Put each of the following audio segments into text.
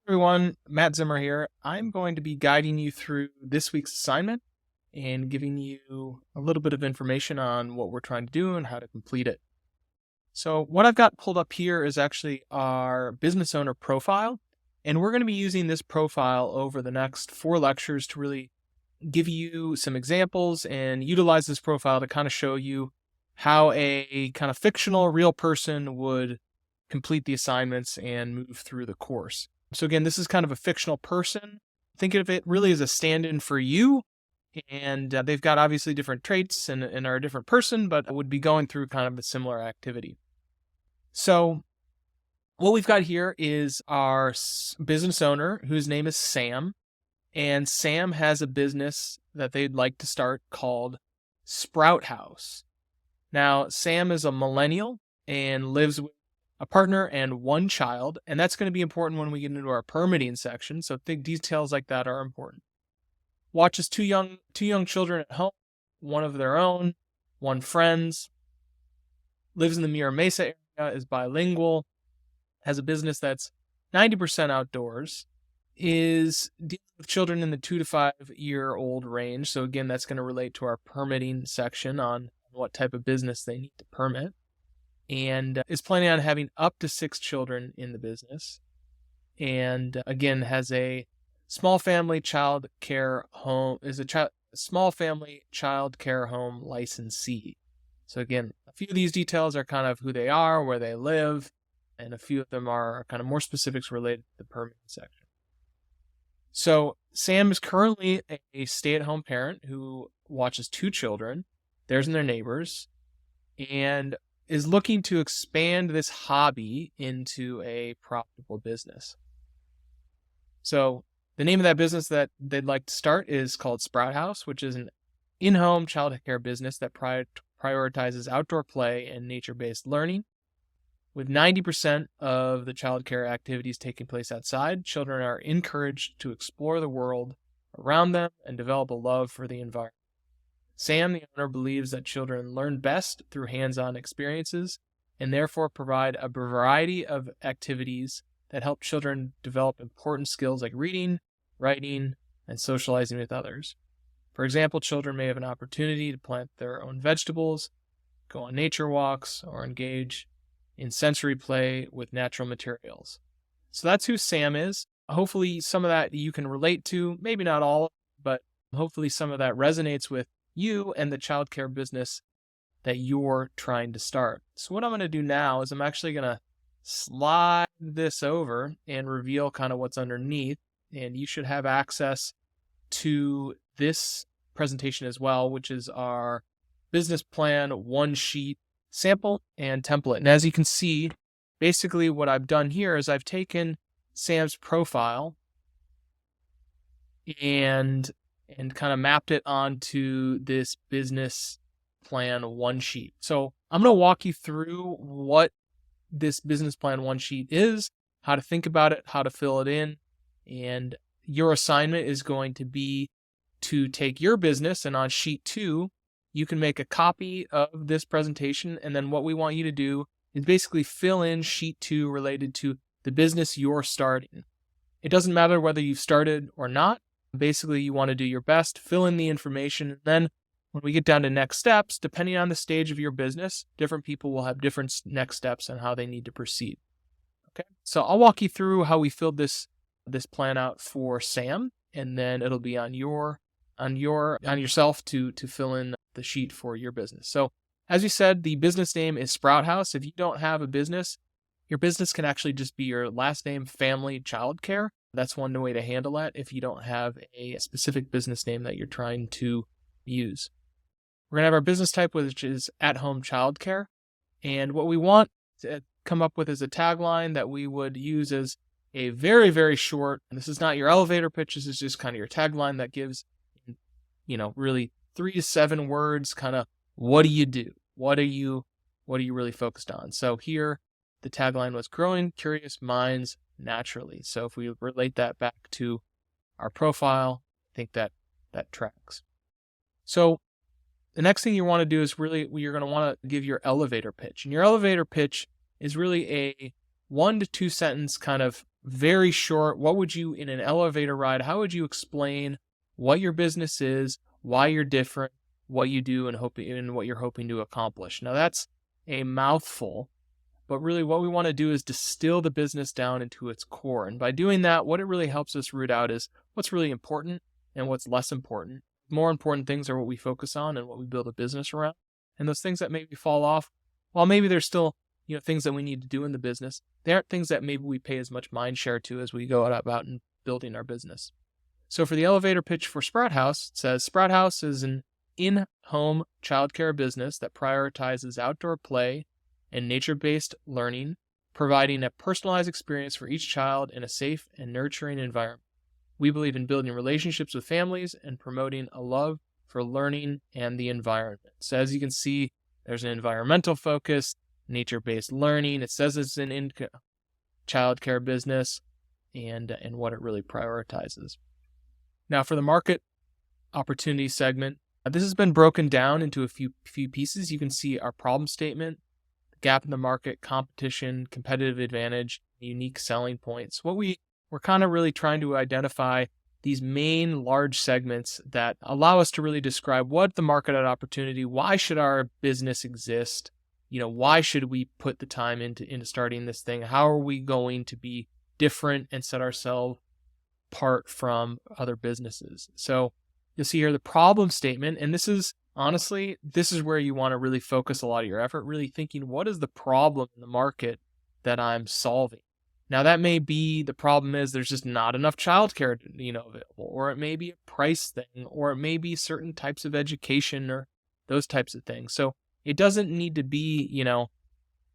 Everyone, Matt Zimmer here. I'm going to be guiding you through this week's assignment and giving you a little bit of information on what we're trying to do and how to complete it. So what I've got pulled up here is actually our business owner profile, and we're going to be using this profile over the next 4 lectures to really give you some examples and utilize this profile to kind of show you how a kind of fictional real person would complete the assignments and move through the course. So again, this is kind of a fictional person. Think of it really as a stand-in for you. And they've got obviously different traits and are a different person, but would be going through kind of a similar activity. So what we've got here is our business owner, whose name is Sam. And Sam has a business that they'd like to start called Sprout House. Now, Sam is a millennial and lives with a partner and 1 child, and that's going to be important when we get into our permitting section, so big details like that are important. Watches two young children at home, 1 of their own, 1 friend's, lives in the Mira Mesa area, is bilingual, has a business that's 90% outdoors, is dealing with children in the 2 to 5 year old range. So again, that's going to relate to our permitting section on what type of business they need to permit, and is planning on having up to 6 children in the business. And again, has a small family child care home, is a small family child care home licensee. So again, a few of these details are kind of who they are, where they live, and a few of them are kind of more specifics related to the permitting section. So Sam is currently a stay-at-home parent who watches 2 children, theirs and their neighbors, and is looking to expand this hobby into a profitable business. So the name of that business that they'd like to start is called Sprout House, which is an in-home child care business that prioritizes outdoor play and nature-based learning. With 90% of the child care activities taking place outside, children are encouraged to explore the world around them and develop a love for the environment. Sam, the owner, believes that children learn best through hands-on experiences and therefore provide a variety of activities that help children develop important skills like reading, writing, and socializing with others. For example, children may have an opportunity to plant their own vegetables, go on nature walks, or engage in sensory play with natural materials. So that's who Sam is. Hopefully some of that you can relate to, maybe not all, but hopefully some of that resonates with you and the childcare business that you're trying to start. So what I'm going to do now is I'm actually going to slide this over and reveal kind of what's underneath, and you should have access to this presentation as well, which is our business plan 1-sheet sample and template. And as you can see, basically what I've done here is I've taken Sam's profile and kind of mapped it onto this business plan 1-sheet. So I'm going to walk you through what this business plan 1-sheet is, how to think about it, how to fill it in, and your assignment is going to be to take your business, and on sheet 2, you can make a copy of this presentation, and then what we want you to do is basically fill in sheet 2 related to the business you're starting. It doesn't matter whether you've started or not. Basically, you want to do your best, fill in the information, and then when we get down to next steps, depending on the stage of your business, different people will have different next steps on how they need to proceed. Okay, so I'll walk you through how we filled this plan out for Sam, and then it'll be on yourself to fill in the sheet for your business. So as you said, the business name is Sprout House. If you don't have a business, your business can actually just be your last name, family, childcare. That's one way to handle that if you don't have a specific business name that you're trying to use. We're going to have our business type, which is at-home childcare. And what we want to come up with is a tagline that we would use as a very, very short, and this is not your elevator pitch, this is just kind of your tagline that gives, really 3 to 7 words, kind of what do you do? What are you really focused on? So here, the tagline was growing curious minds naturally. So if we relate that back to our profile, I think that tracks. So the next thing you want to do is you're going to want to give your elevator pitch. And your elevator pitch is really a 1 to 2 sentence kind of very short, what would you, in an elevator ride, how would you explain what your business is, why you're different, what you do, and what you're hoping to accomplish? Now, that's a mouthful, but really what we want to do is distill the business down into its core. And by doing that, what it really helps us root out is what's really important and what's less important. More important things are what we focus on and what we build a business around. And those things that maybe fall off, while maybe there's still things that we need to do in the business, they aren't things that maybe we pay as much mind share to as we go about and building our business. So for the elevator pitch for Sprout House, it says Sprout House is an in-home childcare business that prioritizes outdoor play and nature-based learning, providing a personalized experience for each child in a safe and nurturing environment. We believe in building relationships with families and promoting a love for learning and the environment. So as you can see, there's an environmental focus, nature-based learning. It says it's an childcare business and what it really prioritizes. Now for the market opportunity segment, this has been broken down into a few pieces. You can see our problem statement, the gap in the market, competition, competitive advantage, unique selling points. We're kind of really trying to identify these main large segments that allow us to really describe what the market opportunity, why should our business exist? Why should we put the time into starting this thing? How are we going to be different and set ourselves apart from other businesses? So you'll see here the problem statement, and this is where you want to really focus a lot of your effort, really thinking, what is the problem in the market that I'm solving? Now, that may be the problem is there's just not enough childcare, available, or it may be a price thing, or it may be certain types of education or those types of things. So it doesn't need to be,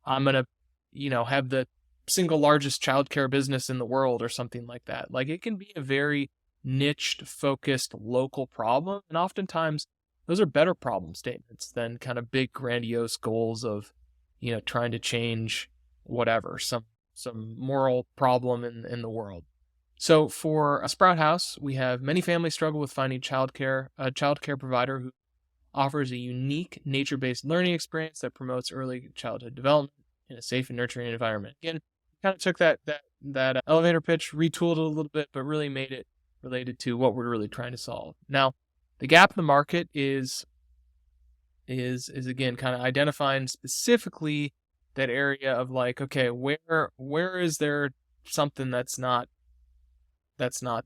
I'm going to, have the single largest childcare business in the world or something like that. Like, it can be a very niched, focused, local problem. And oftentimes those are better problem statements than kind of big, grandiose goals of, trying to change whatever, some moral problem in the world. So for a Sprout House, we have many families struggle with finding a childcare provider who offers a unique nature-based learning experience that promotes early childhood development in a safe and nurturing environment. Again, kind of took that elevator pitch, retooled it a little bit, but really made it related to what we're really trying to solve. Now, the gap in the market is again kind of identifying specifically that area of like, okay, where is there something that's not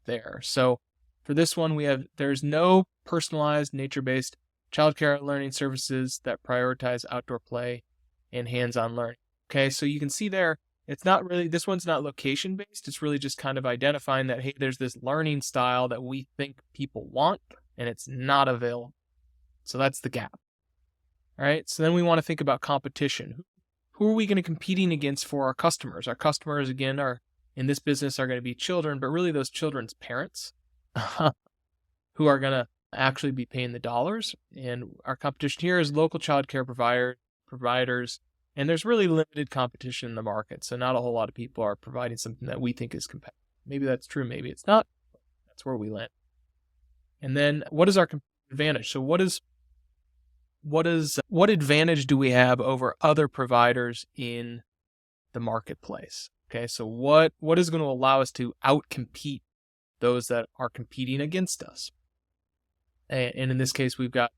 there? So for this one, there's no personalized nature-based childcare learning services that prioritize outdoor play and hands-on learning. Okay, so you can see there, it's not really, this one's not location-based. It's really just kind of identifying that, hey, there's this learning style that we think people want, and it's not available. So that's the gap. All right, so then we want to think about competition. Who are we going to be competing against for our customers? Our customers, again, in this business are going to be children, but really those children's parents who are going to actually be paying the dollars. And our competition here is local childcare providers, and there's really limited competition in the market. So not a whole lot of people are providing something that we think is competitive. Maybe that's true, maybe it's not. That's where we land. And then what is our advantage? So what advantage do we have over other providers in the marketplace? Okay, so what is going to allow us to outcompete those that are competing against us? And in this case, we've got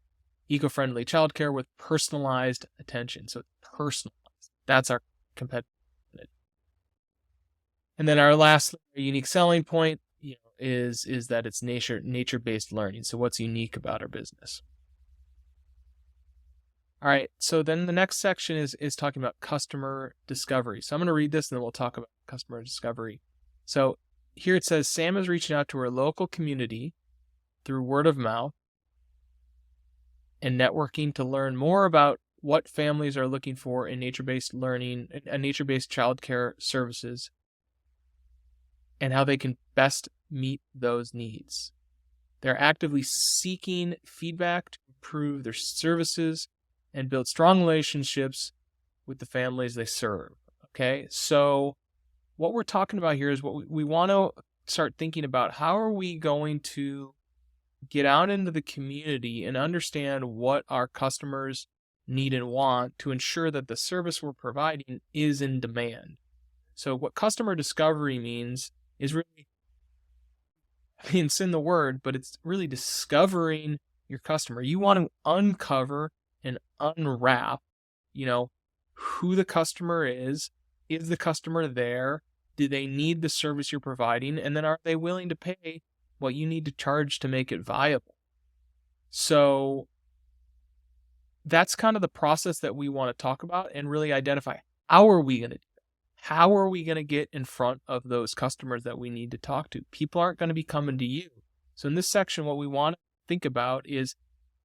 eco-friendly childcare with personalized attention. So personalized. That's our competitive advantage. And then our last unique selling point, is that it's nature-based learning. So what's unique about our business? All right, so then the next section is talking about customer discovery. So I'm going to read this and then we'll talk about customer discovery. So here it says, Sam is reaching out to her local community through word of mouth and networking to learn more about what families are looking for in nature-based learning, nature-based childcare services, and how they can best meet those needs. They're actively seeking feedback to improve their services and build strong relationships with the families they serve. Okay, so what we're talking about here is what we want to start thinking about. How are we going to get out into the community and understand what our customers need and want to ensure that the service we're providing is in demand? So what customer discovery means is really, I mean, it's in the word, but it's really discovering your customer. You want to uncover and unwrap, you know, who the customer is the customer there, do they need the service you're providing, and then are they willing to pay what you need to charge to make it viable? So that's kind of the process that we want to talk about and really identify, how are we going to do that? How are we going to get in front of those customers that we need to talk to? People aren't going to be coming to you. So in this section, what we want to think about is,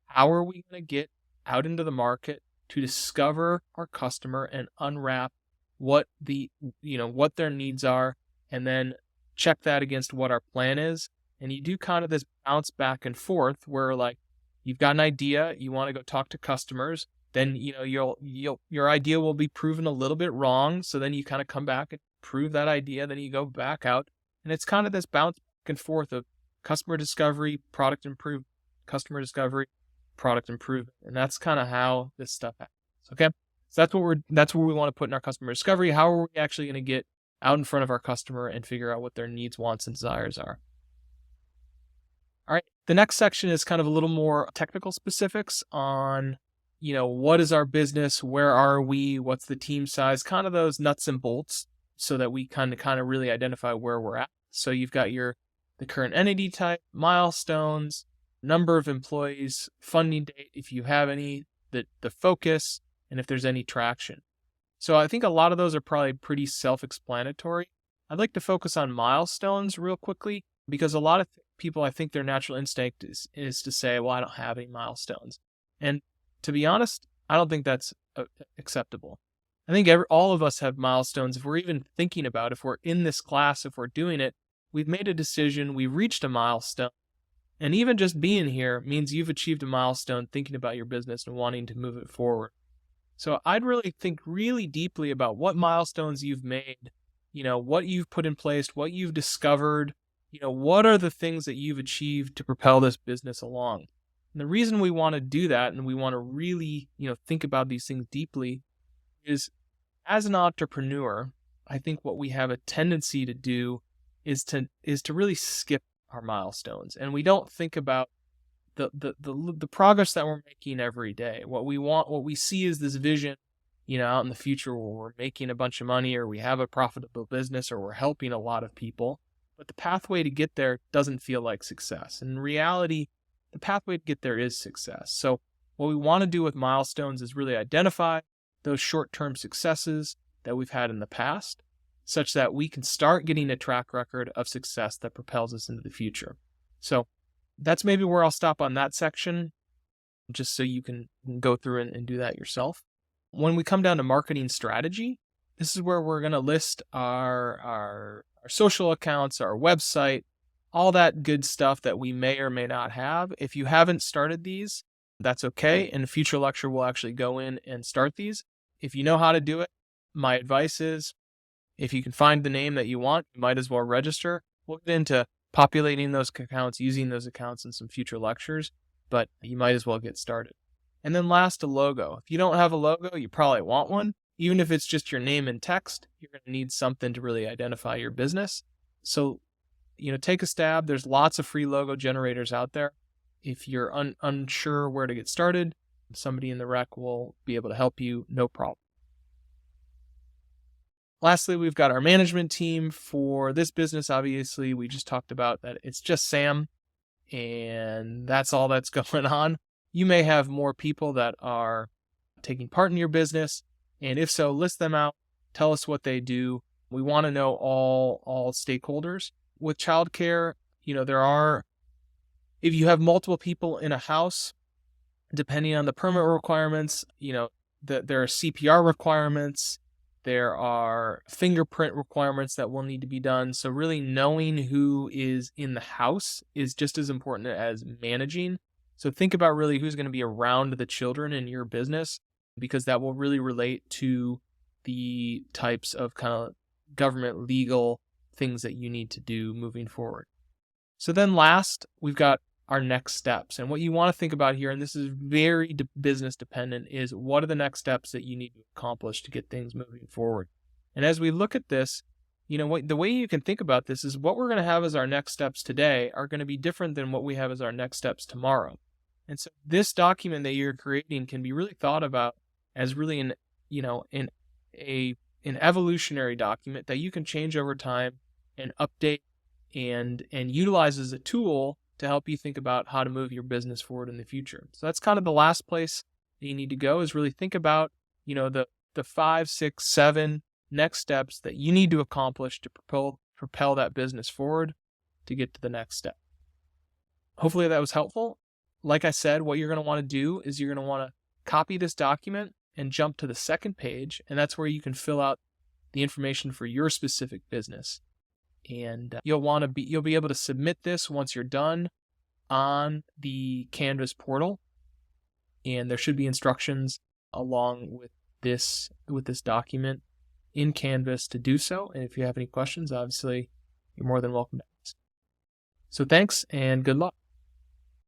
how are we going to get out into the market to discover our customer and unwrap what what their needs are, and then check that against what our plan is. And you do kind of this bounce back and forth where, like, you've got an idea, you want to go talk to customers, then your idea will be proven a little bit wrong, so then you kind of come back and prove that idea, then you go back out, and it's kind of this bounce back and forth of customer discovery, product improvement, customer discovery, product improvement. And that's kind of how this stuff happens. Okay? So that's where we want to put in our customer discovery. How are we actually going to get out in front of our customer and figure out what their needs, wants, and desires are? All right. The next section is kind of a little more technical specifics on, what is our business? Where are we? What's the team size? Kind of those nuts and bolts, so that we kind of really identify where we're at. So you've got the current entity type, milestones, number of employees, funding date, if you have any, the focus, and if there's any traction. So I think a lot of those are probably pretty self-explanatory. I'd like to focus on milestones real quickly, because a lot of people, I think their natural instinct is to say, well, I don't have any milestones. And to be honest, I don't think that's acceptable. I think all of us have milestones. If we're even thinking about, if we're in this class, if we're doing it, we've made a decision, we've reached a milestone. And even just being here means you've achieved a milestone thinking about your business and wanting to move it forward. So I'd really think really deeply about what milestones you've made, what you've put in place, what you've discovered, what are the things that you've achieved to propel this business along. And the reason we want to do that, and we want to really, think about these things deeply, is as an entrepreneur, I think what we have a tendency to do is to really skip our milestones, and we don't think about the progress that we're making every day. What we see is this vision, out in the future where we're making a bunch of money, or we have a profitable business, or we're helping a lot of people. But the pathway to get there doesn't feel like success. In reality, the pathway to get there is success. So what we want to do with milestones is really identify those short-term successes that we've had in the past, such that we can start getting a track record of success that propels us into the future. So that's maybe where I'll stop on that section, just so you can go through and do that yourself. When we come down to marketing strategy, this is where we're going to list our social accounts, our website, all that good stuff that we may or may not have. If you haven't started these, that's okay. In a future lecture, we'll actually go in and start these. If you know how to do it, my advice is, if you can find the name that you want, you might as well register. We'll get into populating those accounts, using those accounts in some future lectures, but you might as well get started. And then last, a logo. If you don't have a logo, you probably want one. Even if it's just your name and text, you're going to need something to really identify your business. So, take a stab. There's lots of free logo generators out there. If you're unsure where to get started, somebody in the rec will be able to help you, no problem. Lastly, we've got our management team for this business. Obviously, we just talked about that it's just Sam, and that's all that's going on. You may have more people that are taking part in your business, and if so, list them out. Tell us what they do. We want to know all stakeholders. With childcare, if you have multiple people in a house, depending on the permit requirements, there are CPR requirements. There are fingerprint requirements that will need to be done. So really knowing who is in the house is just as important as managing. So think about really who's going to be around the children in your business, because that will really relate to the types of kind of government legal things that you need to do moving forward. So then last, we've got our next steps. And what you want to think about here, and this is very business dependent, is what are the next steps that you need to accomplish to get things moving forward. And as we look at this, the way you can think about this is what we're going to have as our next steps today are going to be different than what we have as our next steps tomorrow. And so this document that you're creating can be really thought about as really an evolutionary document that you can change over time and update and utilize as a tool to help you think about how to move your business forward in the future. So that's kind of the last place that you need to go, is really think about, the 5, 6, 7 next steps that you need to accomplish to propel that business forward to get to the next step. Hopefully that was helpful. Like I said, what you're going to want to do is you're going to want to copy this document and jump to the second page, and that's where you can fill out the information for your specific business. And you'll be able to submit this once you're done on the Canvas portal, and there should be instructions along with this document in Canvas to do so. And if you have any questions, obviously you're more than welcome to ask. So thanks and good luck.